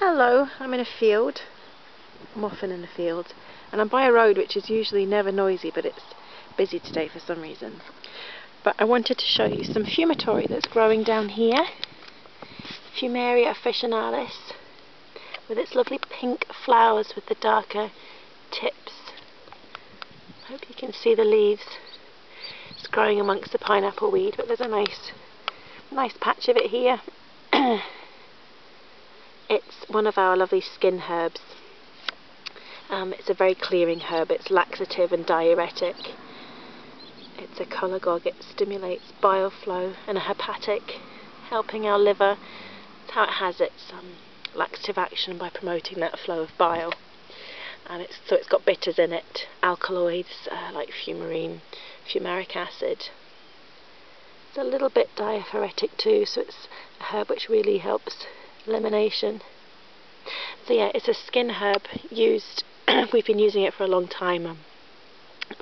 Hello, I'm in a field. I'm often in a field, and I'm by a road which is usually never noisy, but it's busy today for some reason. But I wanted to show you some fumitory that's growing down here. Fumaria officinalis, with its lovely pink flowers with the darker tips. I hope you can see the leaves. It's growing amongst the pineapple weed, but there's a nice patch of it here. It's one of our lovely skin herbs. It's a very clearing herb. It's laxative and diuretic. It's a cholagogue. It stimulates bile flow, and a hepatic, helping our liver. That's how it has its laxative action, by promoting that flow of bile. And it's got bitters in it, alkaloids like fumarine, fumaric acid. It's a little bit diaphoretic too, so it's a herb which really helps elimination. So yeah, it's a skin herb used. We've been using it for a long time.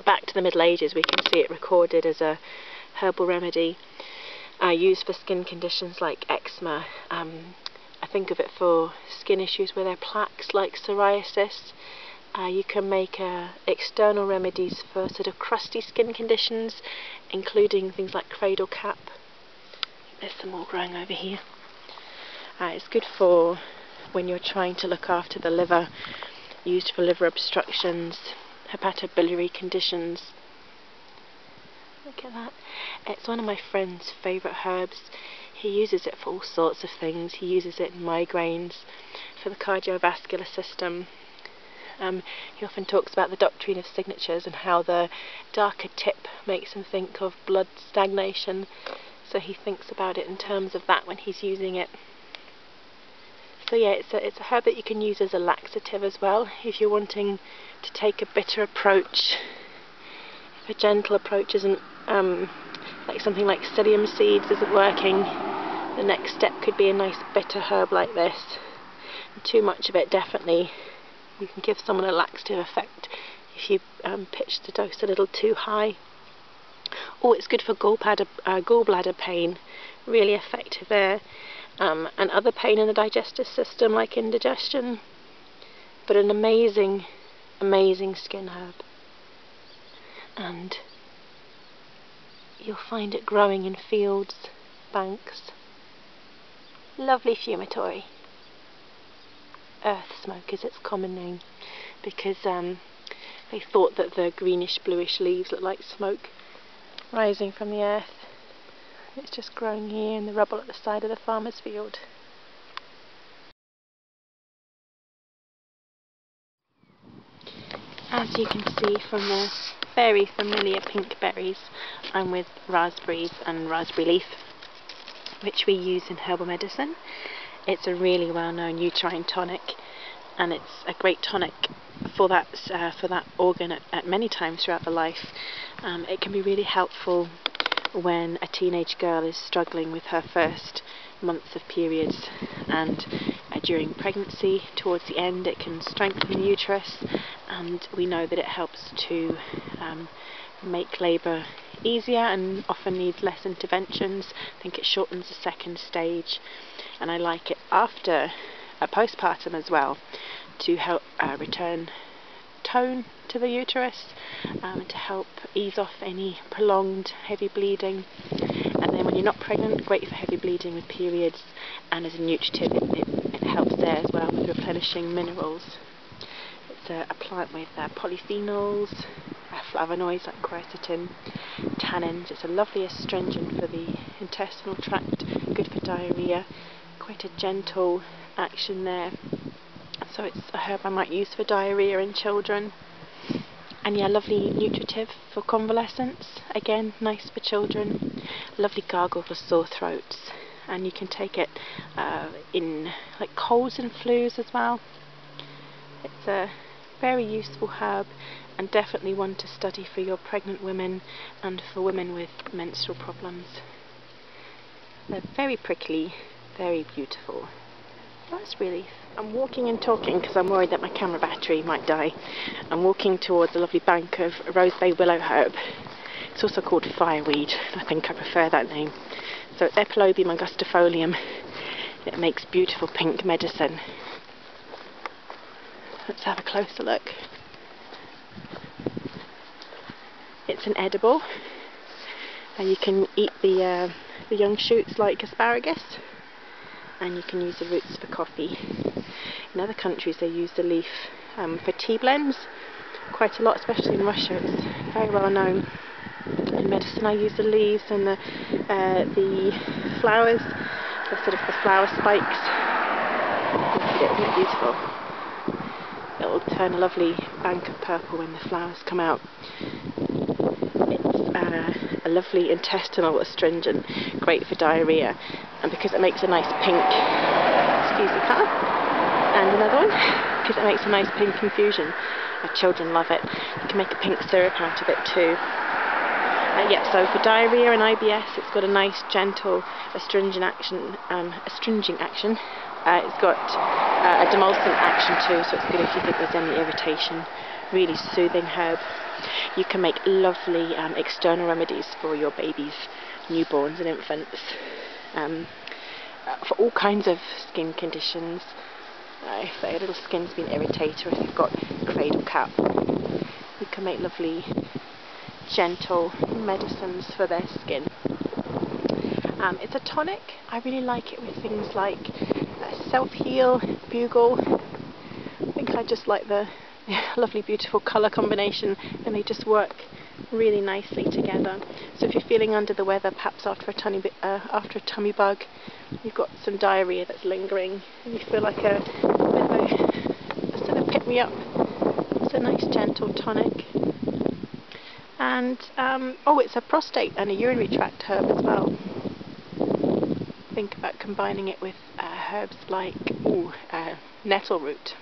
Back to the Middle Ages, we can see it recorded as a herbal remedy used for skin conditions like eczema. I think of it for skin issues where there are plaques like psoriasis. You can make external remedies for sort of crusty skin conditions, including things like cradle cap. There's some more growing over here. It's good for when you're trying to look after the liver, used for liver obstructions, hepatobiliary conditions. Look at that. It's one of my friend's favourite herbs. He uses it for all sorts of things. He uses it in migraines, for the cardiovascular system. He often talks about the doctrine of signatures and how the darker tip makes him think of blood stagnation. So he thinks about it in terms of that when he's using it. So yeah, it's a herb that you can use as a laxative as well, if you're wanting to take a bitter approach. If a gentle approach isn't, like something like psyllium seeds isn't working, the next step could be a nice bitter herb like this. And too much of it, definitely, you can give someone a laxative effect if you pitch the dose a little too high. Oh, it's good for gallbladder pain, really effective there. And other pain in the digestive system like indigestion, but an amazing skin herb. And you'll find it growing in fields, banks. Lovely fumitory. Earth smoke is its common name, because they thought that the greenish bluish leaves look like smoke rising from the earth. It's just growing here in the rubble at the side of the farmer's field. As you can see from the very familiar pink berries, I'm with raspberries and raspberry leaf, which we use in herbal medicine. It's a really well-known uterine tonic, and it's a great tonic for that organ at many times throughout the life. It can be really helpful when a teenage girl is struggling with her first months of periods, and during pregnancy, towards the end, it can strengthen the uterus, and we know that it helps to make labour easier and often needs less interventions. I think it shortens the second stage, and I like it after postpartum as well, to help return tone to the uterus, to help ease off any prolonged heavy bleeding. And then when you're not pregnant, great for heavy bleeding with periods, and as a nutritive it helps there as well with replenishing minerals. It's a plant with polyphenols, flavonoids like quercetin, tannins. It's a lovely astringent for the intestinal tract, good for diarrhea, quite a gentle action there. So it's a herb I might use for diarrhea in children. And yeah, lovely nutritive for convalescence. Again, nice for children. Lovely gargle for sore throats. And you can take it in like colds and flus as well. It's a very useful herb, and definitely one to study for your pregnant women and for women with menstrual problems. They're very prickly, very beautiful. Raspberry leaf. I'm walking and talking because I'm worried that my camera battery might die. I'm walking towards a lovely bank of rosebay willow herb. It's also called fireweed. I think I prefer that name. So it's Epilobium angustifolium. It makes beautiful pink medicine. Let's have a closer look. It's an edible, and you can eat the young shoots like asparagus, and you can use the roots for coffee. In other countries they use the leaf for tea blends quite a lot, especially in Russia. It's very well known. In medicine I use the leaves and the flowers, the flower spikes. Look at it, isn't it beautiful? It will turn a lovely bank of purple when the flowers come out. It's a lovely intestinal astringent, great for diarrhea, and because it makes a nice pink, excuse the colour, and another one, because it makes a nice pink infusion. Children love it. You can make a pink syrup out of it too. Yeah, so for diarrhea and IBS, it's got a nice, gentle, astringent action. It's got a demulcent action too, so it's good if you think there's any irritation. Really soothing herb. You can make lovely external remedies for your babies, newborns and infants, for all kinds of skin conditions. If a little skin's been irritated, or if you've got cradle cap, you can make lovely gentle medicines for their skin. It's a tonic. I really like it with things like self-heal, bugle. I think I just like the lovely beautiful colour combination, and they just work really nicely together. So if you're feeling under the weather, perhaps after a tummy bug, you've got some diarrhea that's lingering, and you feel like a sort of pick me up. It's a nice gentle tonic. And oh, it's a prostate and a urinary tract herb as well. Think about combining it with herbs like nettle root.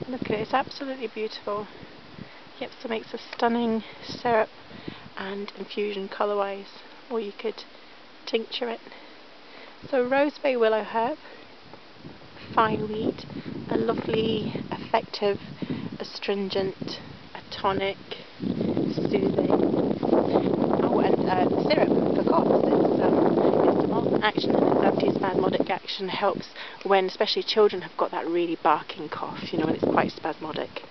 Look at it, it's absolutely beautiful. Yep, so it makes a stunning syrup and infusion colour-wise, or you could tincture it. So roseberry willow herb, fine weed, a lovely, effective, astringent, a tonic, soothing. Oh, and syrup for coughs. It's demulcent action and its anti-spasmodic action helps when, especially children, have got that really barking cough, you know, when it's quite spasmodic.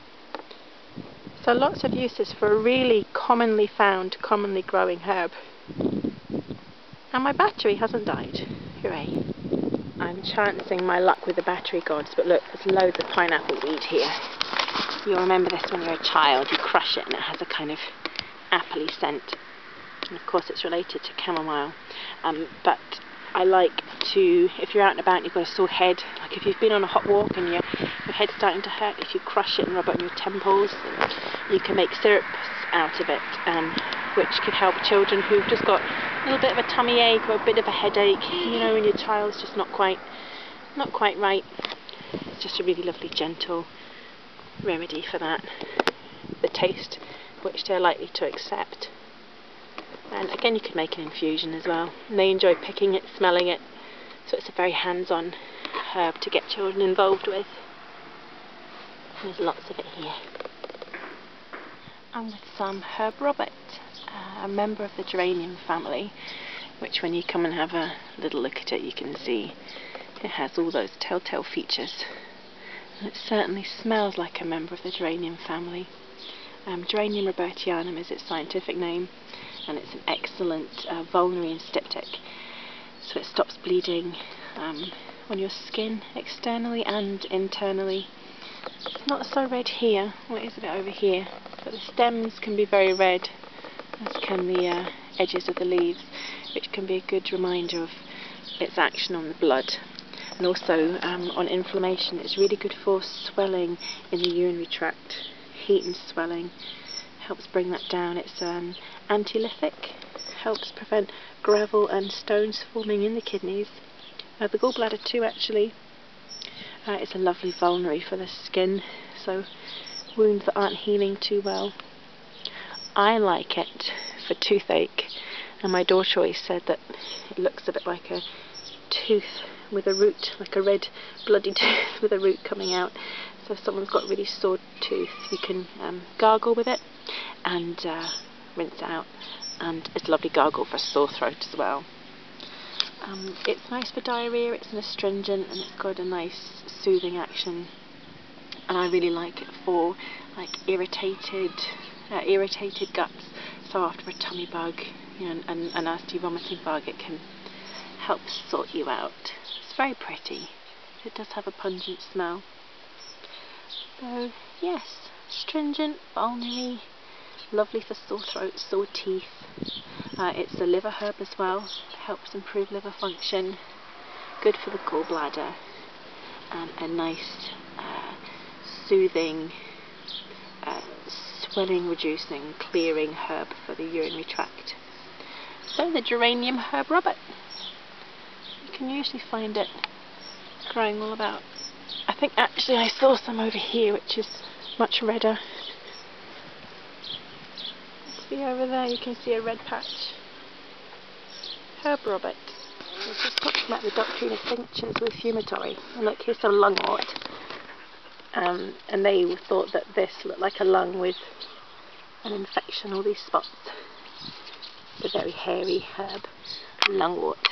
So lots of uses for a really commonly found, commonly growing herb. And my battery hasn't died. Hooray. I'm chancing my luck with the battery gods, but look, there's loads of pineapple weed here. You'll remember this when you're a child. You crush it and it has a kind of appley scent. And of course it's related to chamomile. But I like to, if you're out and about and you've got a sore head, like if you've been on a hot walk and your head's starting to hurt, if you crush it and rub it on your temples, you can make syrups out of it, which can help children who've just got a little bit of a tummy ache or a bit of a headache, you know, when your child's just not quite right. It's just a really lovely gentle remedy for that. The taste which they're likely to accept. And again, you could make an infusion as well. And they enjoy picking it, smelling it, so it's a very hands-on herb to get children involved with. And there's lots of it here. And with some herb robert, a member of the geranium family, which when you come and have a little look at it, you can see it has all those telltale features. And it certainly smells like a member of the geranium family. Geranium robertianum is its scientific name, and it's an excellent vulnerary and styptic. So it stops bleeding on your skin externally and internally. It's not so red here, well, it is a bit over here, but the stems can be very red, as can the edges of the leaves, which can be a good reminder of its action on the blood. And also on inflammation. It's really good for swelling in the urinary tract, heat and swelling, helps bring that down. It's an antilytic, helps prevent gravel and stones forming in the kidneys, the gallbladder too actually. It's a lovely vulnerary for the skin, so wounds that aren't healing too well. I like it for toothache, and my daughter always said that it looks a bit like a tooth with a root, like a red bloody tooth with a root coming out. So if someone's got a really sore tooth, you can gargle with it and rinse it out, and it's a lovely gargle for a sore throat as well. It's nice for diarrhea, it's an astringent and it's got a nice soothing action. and I really like it for like irritated guts. So after a tummy bug, you know, and a nasty vomiting bug, it can help sort you out. It's very pretty. It does have a pungent smell. So yes, astringent, balmy, lovely for sore throat, sore teeth. It's a liver herb as well. It helps improve liver function. Good for the gallbladder, and a nice soothing, swelling reducing, clearing herb for the urinary tract. So the geranium herb robert. You can usually find it growing all about. I think actually I saw some over here which is much redder. See over there, you can see a red patch. Herb robert. We're just talking about the doctrine of tinctures with fumitory. And look, here's some lungwort. And they thought that this looked like a lung with an infection, all these spots. The very hairy herb, lungwort.